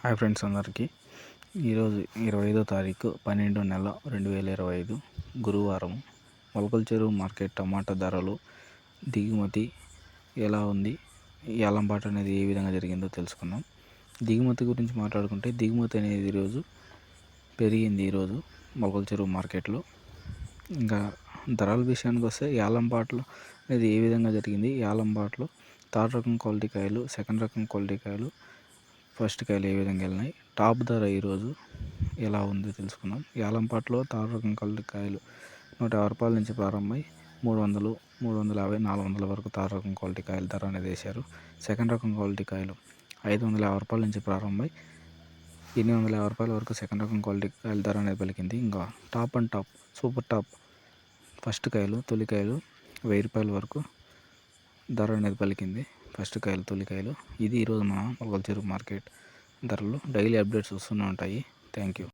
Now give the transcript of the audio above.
Hi friends అందరికీ. ఈరోజు 25వ తారీఖు 12వ నెల 2025 గురువారం. మొలకల చెరువు మార్కెట్ టమాటా ధరలు, దిగుమతి ఎలా ఉంది, ఏలంపాట అనేది ఏ విధంగా జరిగిందో తెలుసుకుందాం. దిగుమతి గురించి మాట్లాడుకుంటే దిగుమతి అనేది ఈరోజు పెరిగింది. ఈరోజు మొలకల చెరువు మార్కెట్లో. ఇంకా ధరల విషయానికి వస్తే ఏలంపాటలో అనేది ఏ విధంగా జరిగింది. ఏలంపాటలో థర్డ్ రకం క్వాలిటీ కాయలు, సెకండ్ రకం క్వాలిటీ కాయలు, ఫస్ట్ కాయలు ఏ విధంగా వెళ్ళినాయి, టాప్ ధర ఈరోజు ఎలా ఉందో తెలుసుకుందాం. యాలంపాట్లో థర్డ్ రకం క్వాలిటీ కాయలు 150 రూపాయల నుంచి ప్రారంభమై 300, 350, 400 వరకు థర్డ్ రకం క్వాలిటీ కాయలు ధర అనేది వేశారు. సెకండ్ రకం క్వాలిటీ కాయలు 550 రూపాయల నుంచి ప్రారంభమై 850 రూపాయల వరకు సెకండ్ రకం క్వాలిటీ కాయల ధర అనేది పలికింది. ఇంకా top and top, super top first కాయలు, తొలికాయలు 1000 రూపాయల వరకు ధర అనేది పలికింది. ఫస్ట్ కాయలు, తొలికాయలు. ఇది ఈరోజు మన మొలకల చెరువు మార్కెట్ ధరలు. డైలీ అప్డేట్స్ వస్తూనే ఉంటాయి. Thank you.